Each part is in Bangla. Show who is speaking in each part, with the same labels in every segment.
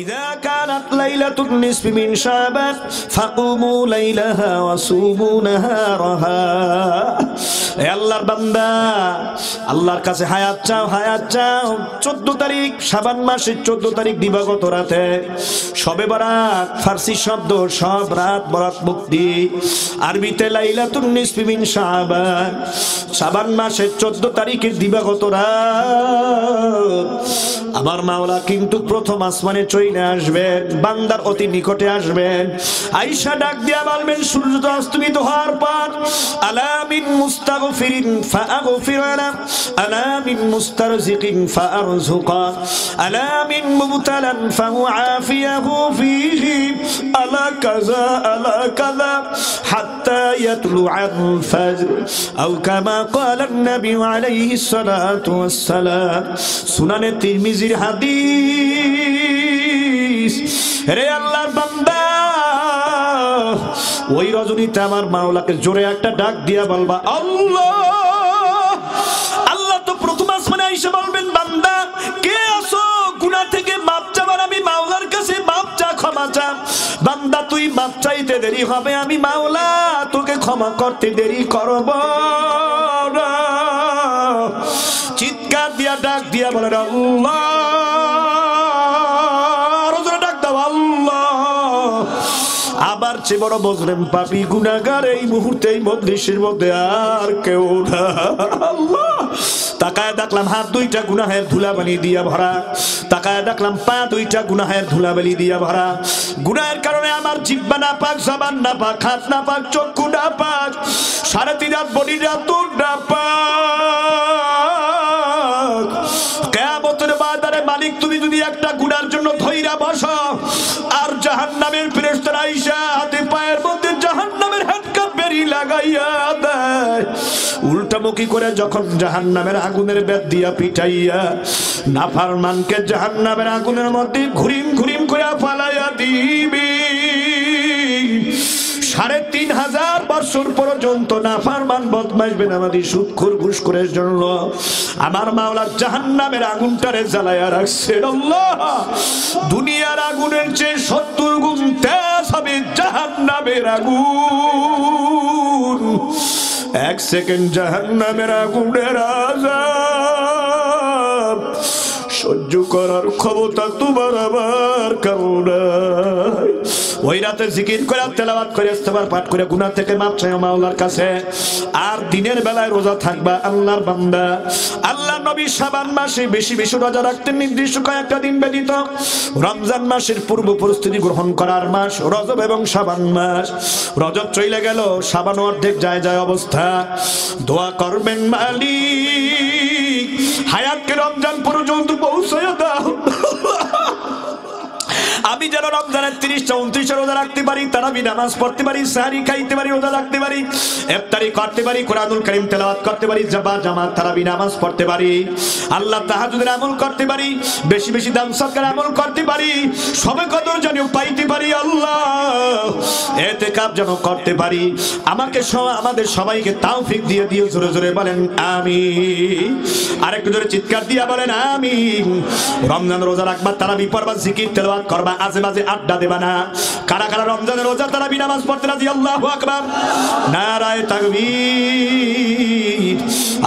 Speaker 1: ইযা কানাত লাইলাতুন নিসফি মিন শাবান ফাকুমু লাইলাহা ওয়া সুমু নাহারাহা। হে আল্লাহর বান্দা, আল্লাহর কাছে হায়াত চাও, হায়াত চাও। 14 তারিখ শাবান মাসের 14 তারিখ দিবাগত রাতে শবে বরাত, ফার্সি শব্দ সব রাত বরাত মুক্তি, আরবিতে লাইলাতুন নিসফি মিন শাবান, শাবান মাসের 14 তারিখের দিবাগত রাত আমার মাওলা কিন্তু প্রথম আসমানে চলে আসবেন, বান্দার অতি নিকটে আসবেন। আয়েশা ডাক দিয়া বলবেন সূর্য অস্তমিত হওয়ার পর, আলা মিন মুস্তাগফিরিন ফাআগফির লা, আলা মিন মুস্তারজিকিন ফাআরযুকা, আলা মিন মুবতালান ফাউআফিয়াহু ফীহি, আলা কাযা আলা কাযা হাত্তা ইয়াতলুআল ফাজর আও কামা ক্বালা an-নবী আলাইহিস সালাতু ওয়াস সালাম। সুনানে তিরমিজির হাদিস। রে আল্লাহর বান্দা, ওই রজনীতে আমার মাওলাকে জোরে একটা ডাক দিয়া বলবা আল্লাহ। আল্লাহ তো প্রথম আসমানে এসে বলবেন, বান্দা কে আছো? গুনাহ থেকে মাপ চাবার, আমি মাওলার কাছে মাপ চা, ক্ষমা চা। বান্দা তুই মাপ চাইতে দেরি হবে, আমি মাওলা তোকে ক্ষমা করতে দেরি করব না। চিৎকার দিয়া ডাক দিয়া বলেন আল্লাহ, রোজা ডাক দাও আল্লাহ। আবার চেয়ে বড় মুজরিম পাপী গুনাহগার এই মুহূর্তে এই মজলিসের মধ্যে আর কেউ না। আল্লাহ, তাকায় দেখলাম হাত দুইটা গুনাহের ধুলাবালি দিয়া ভরা, তাকায় দেখলাম পা দুইটা গুনাহের ধুলাবালি দিয়া ভরা। গুনাহের কারণে আমার জিহ্বা না পাক, জবান না পাক, হাত না পাক, চক্ষু না পাক, 3.5 হাত বডিটা তো না পাক। কিয়ামতের বাজারে মালিক তুমি যদি একটা গুনার জন্য ধইরা বসো, আর জাহান্নামের ফেরেশতারা আইসা হাতে পায়ের মধ্যে জাহান্নামের হ্যান্ডকাপ বেরি লাগাইয়া দেয়, উল্টামুখী করে যখন জাহান্নামের আগুনের বেত দিয়া পিটাইয়া নাফরমানকে জাহান্নামের আগুনের মধ্যে ঘুরিম ঘুরিম করে ফালাইয়া দিবি, 3,500 বছর পর্যন্ত নাফরমান বদমাইশ বেনামাজি সুদখোর ঘুষখোরের জন্য আমার মাওলা জাহান্নামের আগুনটারে জ্বালায়া রাখছেন। আল্লাহ, দুনিয়ার আগুনের চেয়ে 70 গুণ তেজ হবে জাহান্নামের আগুন। 1 সেকেন্ড জাহান্নামের আগুনের আযাব সহ্য করার ক্ষমতা তোমার আমার কারো নাই। ওই রাতে জিকির করে, তেলাওয়াত করে, ইস্তেগফার পাঠ করে গুনাহ থেকে মাপ চাও মাওলার কাছে। আর দিনের বেলায় রোজা থাকবা আল্লাহর বান্দা। আল্লাহর নবী শাবান মাসে বেশি বেশি রোজা রাখতেন, নির্দিষ্ট কয়েকটা দিন ব্যতীত। রমজান মাসের পূর্ব প্রস্তুতি গ্রহণ করার মাস রজব এবং শাবান মাস। রজব চলে গেল, শাবান অর্ধেক যায় যায় অবস্থা। দোয়া করবেন মালিক হায়াতকে রমজান পর্যন্ত পৌঁছায় দাও। আমি যেন রমজানের 30টা 29টা রোজা রাখতে পারি, তারাবি নামাজ পড়তে পারি, সাহরি খাইতে পারি, রোজা রাখতে পারি, ইফতারি করতে পারি, কোরআনুল কারীম তেলাওয়াত করতে পারি, জামাত তারাবি নামাজ পড়তে পারি, আল্লাহ তাহাজ্জুদের আমল করতে পারি, বেশি বেশি দান সদকার আমল করতে পারি, সবে কদর যেন পাইতে পারি। আল্লাহ, ইতিকাফ যেন করতে পারি। আমাকে আমাদের সবাইকে তৌফিক দিয়ে দিও। জোরে জোরে বলেন আমিন। আরেকটু জোরে চিৎকার দিয়া বলেন আমিন। রমজান রোজা রাখবা, তারাবি পড়বা, জিকির তেলাওয়াত করবা, আজে বাজে আড্ডা দেবা না। কারা কারা রমজানের রোজা তারাবি নামাজ পড়তে রাজি? আল্লাহু আকবার, নারায়ে তাকবীর।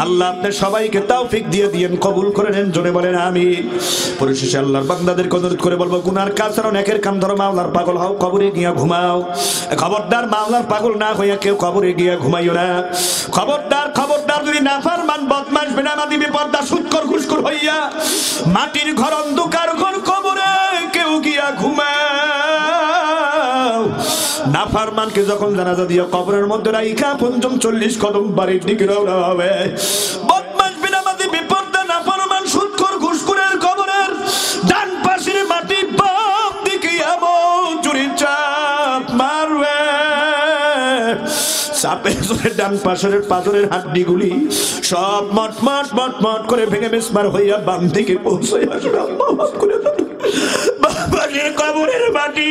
Speaker 1: আল্লাহ আপনাদের সবাইকে তৌফিক দিয়ে দিয়েন, কবুল করে নেন। জোরে বলেন আমিন। পরিশেষে আল্লাহর বান্দাদেরকে অনুরোধ করে বলবো, গুনার কাজ ছাড়ো, নেকের কাম ধরো, মাওলার পাগল হও, কবরে গিয়া ঘুমাও। খবরদার মাওলার পাগল না হইয়া কেউ কবরে গিয়া ঘুমাইও না। খবরদার খবরদার, যদি নাফরমান বদমাশ বেনামাজি বেপরদা সুদখোর ঘুষখোর হইয়া মাটির ঘর অন্ধকার ঘর কবরে কেউ গিয়া ঘুমাও। নাফরমানকে যখন জানাজা দিয়া কবরের মধ্যে রাইখা 40 কদম বাড়ির দিকে রওনা হবে। বদমাশ বেনামাজি বেপরদা নাফরমান সুদখোর ঘুষখোরের কবরের ডান পাশের মাটি বাম দিকে এমন জোরে চাপ মারবে, চাপের জোরে ডান পাশের পাথরের হাড্ডিগুলি সব মট মট মট মট করে ভেঙে মেসমার হইয়া বাম দিকে পৌঁছে আসবে। মাফ করে দাও, বাবার কবরের মাটি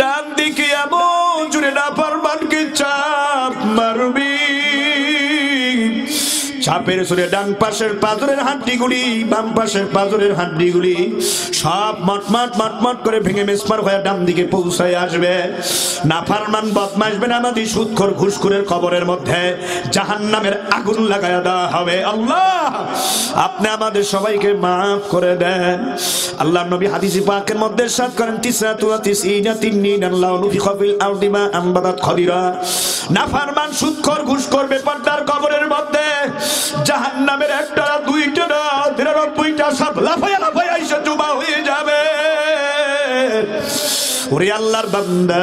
Speaker 1: ডান দিকে এমন জোরে নাফরমানকে চাপ মারবি। চাপ সাপের সুরে ডান পাশের পাজরের হাড্ডিগুলি বাম পাশের পাজরের হাড্ডিগুলি সব মটমট মটমট করে ভেঙে মেসমার হয়ে ডান দিকে পৌঁছায় আসবে। নাফরমান বদমাশ বেনামাজি সুদখোর ঘুষখোরের কবরের মধ্যে জাহান্নামের আগুন লাগায়া দেওয়া হবে। আল্লাহ আপনি আমাদের সবাইকে মাফ করে দেন। আল্লাহর নবী হাদিসে পাকের মধ্যে ইরশাদ করেন তিসরাতু ওয়া তিসঈনা তিননিন আল্লাহু নুফিখা ফিল আরদি মা আমবাদাত খদিরা। নাফরমান সুদখোর ঘুষখোর বেপরদার কবরের মধ্যে জাহান্নামের একটা না দুইটা না ৯৩টা সাপ লাফায়া লাফায়া এসে জমা হয়ে যাবে। ওরে আল্লাহর বান্দা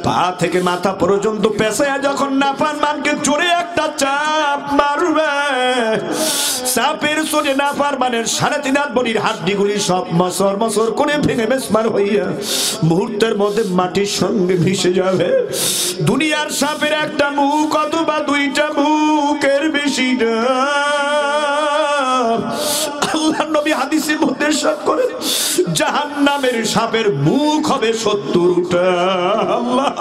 Speaker 1: পা থেকে মাথা পর্যন্ত পেছায়া যখন নাফরমানকে জোরে একটা চাপ মারবে, চাপের চোটে নাফরমানের ৩.৫ হাত বডির হাড্ডিগুলি সব মসর মসর করে ভেঙে মেসমার হইয়া মুহূর্তের মধ্যে মাটির সঙ্গে মিশে যাবে। দুনিয়ার সাপের একটা মুখ অথবা দুইটা মুখের বেশি না। আল্লাহর নবী হাদিসের মধ্যে ইরশাদ করেন জাহান্নামের সাপের মুখ হবে ৭০টা। আল্লাহ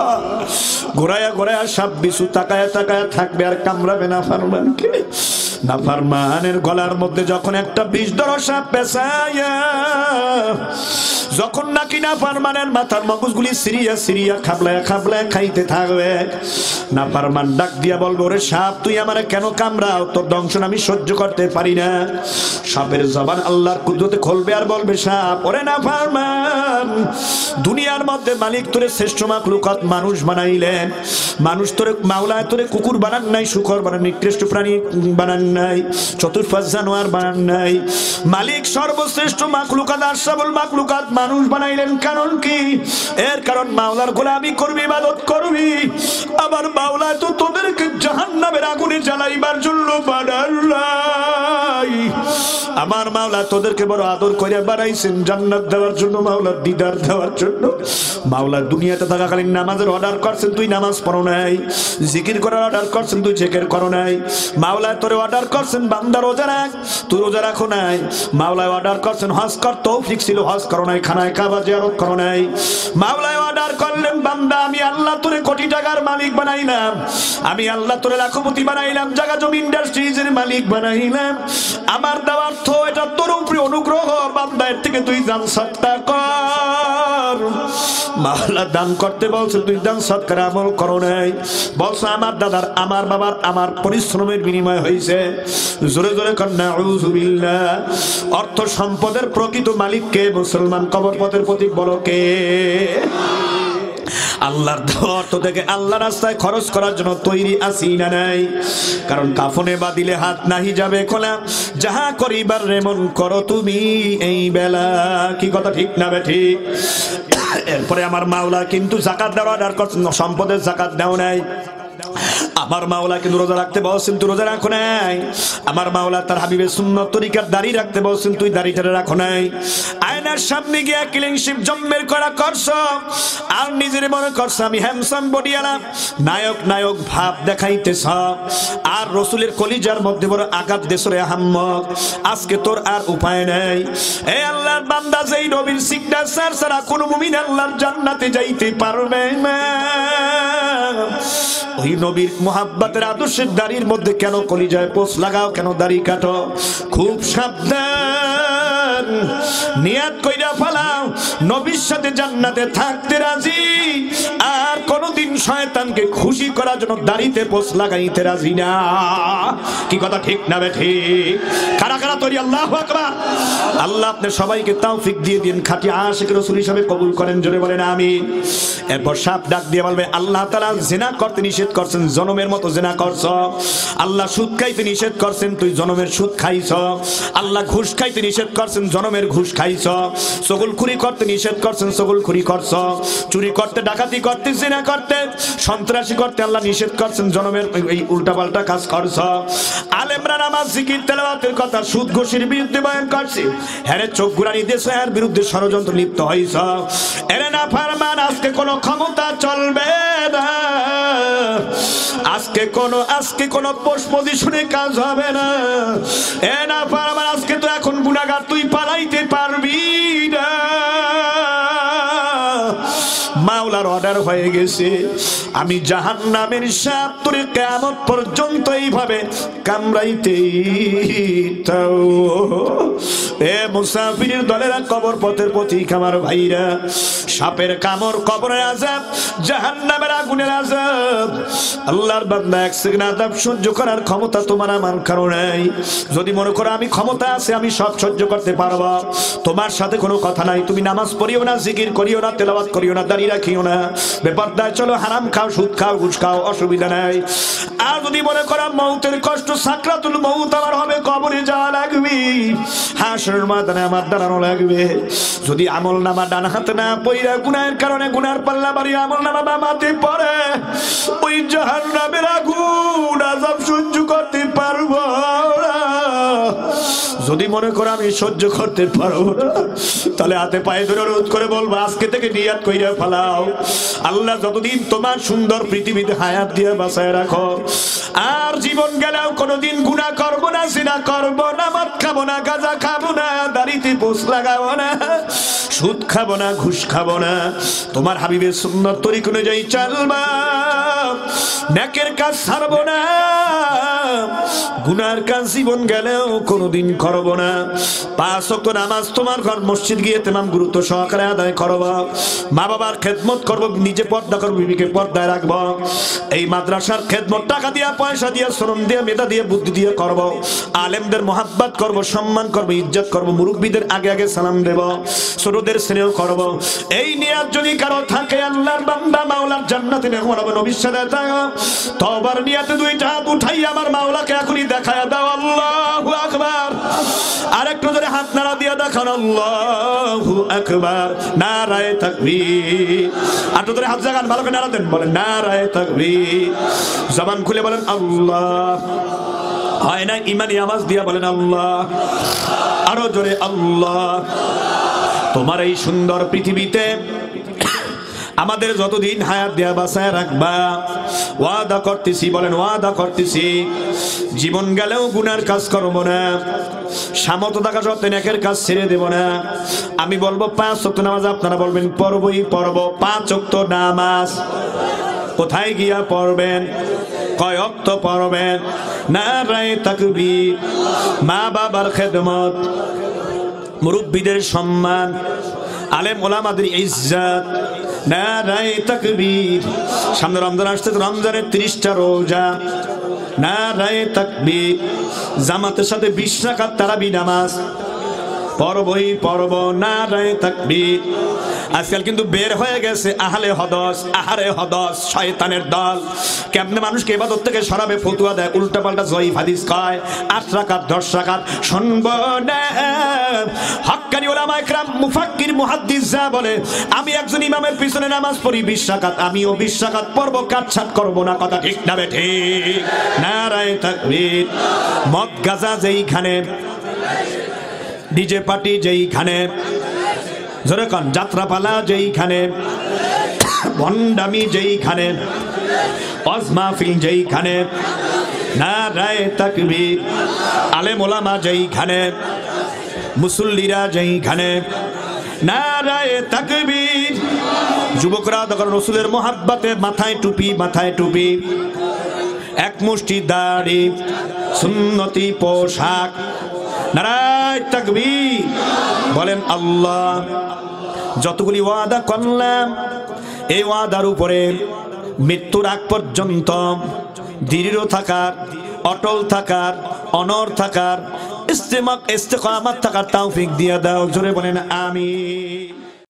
Speaker 1: ঘোরায়া ঘোরায়া সাপ বিছু তাকায়া তাকায়া থাকবে আর কামড়াবে নাফরমানকে। নাফরমানের গলার মধ্যে যখন একটা বিষধর সাপ পেঁচায়া যখন নাকি নাফরমানের মাথার মগজগুলি সিরিয়া সিরিয়া খাবলায় খাবলায় খাইতে থাকবে, নাফরমান ডাক দিয়া বলবে ওরে সাপ তুই আমারে কেন কামড়াও, তোর দংশন আমি সহ্য করতে পারি না। সাপের জবান আল্লাহর কুদরতে খুলবে আর বলবে সাপ ওরে নাফরমান দুনিয়ার মধ্যে মালিক তোরে শ্রেষ্ঠ মাখলুকাত মানুষ বানাইলেন, মানুষ তোরে মাওলায় তোরে কুকুর বানান নাই, শুকর বানান নিকৃষ্ট প্রাণী বানান নাই, চতুর্পাশ জানোয়ার বানান নাই। মালিক সর্বশ্রেষ্ঠ মাখলুকাত আশরাফুল মাখলুকাত মানুষ বানাইলেন। কারণ কি? এর কারণ মাওলার গোলামি করবি, ইবাদত করবি। আবার মাওলা তো তোদেরকে জাহান্নামের আগুনে জ্বালাইবার জন্য বানাই। আমার মাওলা তোদেরকে বড় আদর করে বানাইছেন জান্নাত দেওয়ার জন্য, মাওলার দিদার দেওয়ার জন্য। মাওলা দুনিয়াতে থাকাকালীন নামাজের অর্ডার করছেন, তুই নামাজ পড়ো নাই। জিকির করার অর্ডার করছেন, তুই জিকির করো নাই। মাওলা তোরে অর্ডার করছেন বান্দা রোজা রাখ, তুই রোজা রাখো নাই। মাওলা অর্ডার করছেন হজ কর, তৌফিক ছিল হজ করো নাই, খানায় কাবা জিয়ারত করো নাই। মাওলা অর্ডার করলেন বান্দা আমি আল্লাহ তোরে কোটি টাকার মালিক বানাইলাম, আমি আল্লাহ তোরে লাখপতি বানাইলাম, জায়গা জমি ইন্ডাস্ট্রিজের মালিক বানাইলাম। আমার দেওয়ার তো এটা তোর উপরে অনুগ্রহ, বান্দা এর থেকে তুই দান সদকা কর। মাওলা দান করতে বলছে, তুই দান সদকার আমল করো নাই। বলছে আমার দাদার আমার বাবার আমার পরিশ্রমের বিনিময় হয়েছে। জোরে জোরে কর নাউযুবিল্লাহ। অর্থ সম্পদের প্রকৃত মালিক কে? মুসলমান। কবর পথের প্রতীক বলো কে? আল্লাহর অর্থ থেকে আল্লাহ রাস্তায় খরচ করার জন্য তৈরি আছি না নাই? কারণ কাফনে বা দিলে হাত নাহি যাবে খোলা, যাহা করিবার রেমন করো তুমি এই বেলা। কি কথা ঠিক না ঠিক? এরপরে আমার মাওলা কিন্তু যাকাত দেওয়া অর্ডার করছেন, সম্পদের যাকাত দেও নাই। আমার মাওলা কিন্তু রোজা রাখতে বলছেন, তুই রোজা রাখো নাই। আমার মাওলা তার হাবিবের সুন্নত তরিকার দাড়ি রাখতে বলছেন, তুই দাড়িটা রাখো নাই। আয়নার সামনে গিয়ে ক্লিনশিপ জম্মের করা করছো আর নিজের মনে করছো আমি হ্যান্ডসাম বডি আলা নায়ক নায়ক ভাব দেখাইতেছ, আর রসুলের কলিজার মধ্যে বড় আঘাত দেশরে আহম্মক। আজকে তোর আর উপায় নেই। এই আল্লাহর বান্দা যেই নবীর সিগনেচার ছাড়া কোনো মুমিন আল্লাহর জান্নাতে যাইতে পারবে না। ওই নবীর মুহাব্বতের আদর্শের দাড়ির মধ্যে কেন কলিজায় পোষ লাগাও, কেন দাড়ি কাটো? খুব সাবধান, নিয়াত কইরা ফেলাও নবীর সাথে জান্নাতে থাকতে রাজি, আর কোনদিন শয়তানকে খুশি করার জন্য দাড়িতে পোষ লাগাইতে রাজি না। কি কথা ঠিক না ঠিক? কারা কারা তৈরি? আল্লাহু আকবার। আল্লাহ আপনি সবাইকে তৌফিক দিয়ে দিন, খাঁটি আশিক রাসূল হিসেবে কবুল করেন। জোরে বলেন আমিন। এরপর সাপ ডাক দিয়ে বলবে আল্লাহ তাআলা জিনা করতে নিষেধ করছেন, জনমের মতো জিনা করছ। আল্লাহ সুদ খাইতে নিষেধ করছেন, তুই জনমের সুদ খাইছ। আল্লাহ ঘুষ খাইতে নিষেধ করছেন, জনমের ঘুষ খাইছ। চগলখুরি করতে নিষেধ করছেন, চগলখুরি করছ। চুরি করতে, ডাকাতি করতে, জিনা করতে, সন্ত্রাসী করতে আল্লাহ নিষেধ করছেন, জনমের এই উল্টাপাল্টা কাজ করছ। আলেমরা নামাজ জিকির তেলাওয়াতের কথা সুদ ঘুষের বিরুদ্ধে বয়ান করছে, হ্যাঁ চোখ ঘুরানি দেশে এর বিরুদ্ধে ষড়যন্ত্র লিপ্ত হইছ। এরে না ফারমান, আজকে কোনো ক্ষমতা চলবে না, আজকে কোনো পোস্ট পজিশনে কাজ হবে না। এ না ফারমান, আজকে তো এখন গুনাহগার, তুই পালাইতে পারবি না। মাওলার আমার অর্ডার হয়ে গেছে, আমি জাহান্নামের সাপ তোরে কিয়ামত পর্যন্ত এইভাবে কামড়াইতেই থাও। এ মুসাফিরের দলেরা, কবর পথের পথিক আমার ভাইরা, সাপের কামড়, কবরের আযাব, জাহান্নামের আগুনের আযাব, আল্লাহর বান্দা এক সেকেন্ড আযাব সহ্য করার ক্ষমতা তোমার আমার কারো নাই। যদি মনে করো আমি ক্ষমতা আছে, আমি সব সহ্য করতে পারবো, তোমার সাথে কোনো কথা নাই। তুমি নামাজ পড়িও না, জিকির করিও না, তেলাওয়াত করিও না, দাঁড়িয়ে রাখিও না, বেপরদায় চলো, হারাম খাও, সুদ খাও, ঘুষ খাও, অসুবিধা নাই। আর যদি মনে করো মৌতের কষ্ট, সাকরাতুল মৌত আমার হবে, কবরে যাওয়া লাগবে, হাসরের ময়দানে আমার দাঁড়ানো লাগবে, যদি আমল নামা ডান হাতে না পইরা গুনাহের কারণে গুনার পাল্লা বাড়ি আমল নামা বাম হাতে পড়ে, ওই জাহান্নামের আগুন আযাব সহ্য করতে পারবো না। যদি মনে করো আমি সহ্য করতে পারবো না, তাহলে হাতে পায়ে ধরে রোধ করে বলবো আজকে থেকে নিয়াত কইরা ফেলাও, আল্লাহ যতদিন তোমার সুন্দর পৃথিবীতে হায়াত দিয়ে বাঁচায় রাখো, আর জীবন গেলেও কোনোদিন গুনাহ করবো না, জিনা করবো না, মদ খাবো না, গাঁজা খাবো না, দাড়িতে পোষ লাগাবো না, সুদ খাবো না, ঘুষ খাবো না, তোমার হাবিবের সুন্নাত তরিক অনুযায়ী চলবা, নেকের কাজ ছাড়বো না, গুনার কাজ জীবন গেলেও কোনোদিন করবো না, 5 ওয়াক্ত নামাজ তোমার ঘর মসজিদ গিয়ে তেমাম গুরুত্ব সহকারে আদায় করবো, মা বাবার খেদমত করবো, নিজে পর্দা করবো, বিবিকে পর্দায় রাখবো, এই মাদ্রাসার খেদমত টাকা দিয়া, পয়সা দিয়া, শ্রম দিয়া, মেধা দিয়ে, বুদ্ধি দিয়ে করবো, আলেমদের মহাব্বত করবো, সম্মান করবো, ইজ্জত করবো, মুরব্বীদের আগে আগে সালাম দেব, ছোটদের স্নেহ করবো। এই নিয়াত যদি কারো থাকে, আল্লাহর বান্দা মাওলার জান্নাতে মেহমান হবে, নবীর সাথে থাকো। তওবার নিয়াতে 2টা হাত উঠাই আমার মাওলাকে এখনই দেখায়া দাও, আল্লাহু আকবার। আরেকটু ধরে হাত নাড়া দিয়ে দেখান, আল্লাহু আকবার, নারায়ে তাকবীর। আরেকটু ধরে হাত জাগান, ভালো করে নাড়া দেন, বলেন নারায়ে তাকবীর। জবান খুলে বলেন আল্লাহ। হয় না ইমানি আওয়াজ দিয়া বলেন আল্লাহ, আরো জোরে আল্লাহ। তোমার এই সুন্দর পৃথিবীতে আমাদের যতদিন হায়াত দেয়া বাঁচায় রাখবা, ওয়াদা করতেছি, বলেন ওয়াদা করতেছি, জীবন গেলেও গুনার কাজ করবো না, সামর্থ্য থাকা সত্ত্বেও নেকের কাজ ছেড়ে দেব না। আমি বলবো 5 ওয়াক্ত নামাজ, আপনারা বলবেন পড়বই পড়ব। 5 ওয়াক্ত নামাজ কোথায় গিয়া পড়বেন, কয় ওয়াক্ত পড়বেন? নারায়ে তাকবীর, মা বাবার খেদমত, মুরব্বীদের সম্মান, আলেম ওলামাদের ইজ্জত, নারায়ে তাকবীর। সামনে রমজান আসছে, রমজানের 30টা রোজা, নারায়ে তাকবীর। জামাতের সাথে 20 রাকাত তারাবি নামাজ পড়বই পড়ব, নারায়ে তাকবীর। আজকাল কিন্তু বের হয়ে গেছে আহলে হদস, আহারে হদস, শয়তানের দল। কেমনে মানুষকে ইবাদত থেকে সরাবে, ফতুয়া দেয়, উল্টা পাল্টা জয়ীফ হাদিস কয়, 8 রাকাত 10 রাকাত শুনব না। হক্কানি উলামা ইকরাম, মুফাক্কির, মুহাদ্দিস যা বলে, আমি একজন ইমামের পিছনে নামাজ পড়ি 20 রাকাত, আমিও 20 রাকাত পড়ব, কাটছাট করব না। কথা ঠিক না ঠিক? নারায়ে তাকবীর। মদ গাঁজা যেইখানে, ডিজে পার্টি যেইখানে, জোরে কোন, যাত্রাপালা যেইখানে, ভণ্ডামি যেইখানে, ওয়াজ মাহফিল যেইখানে, নারায়ে তাকবীর। আলেম ওলামা যেইখানে, মুসল্লিরা যেইখানে, নারায়ে তাকবীর। যুবকরা তখন রাসূলের মহব্বতে মাথায় টুপি, মাথায় টুপি, এক মুষ্টি দাড়ি, সুন্নতি পোশাক, নারায়ে তাকবীর। বলেন আল্লাহ। যতগুলি ওয়াদা করলাম, এই ওয়াদার উপরে মৃত্যুর আগ পর্যন্ত দৃঢ় থাকার, অটল থাকার, অনড় থাকার, ইস্তেকামাত থাকার তৌফিক দিয়ে দাও। জোরে বলেন আমিন।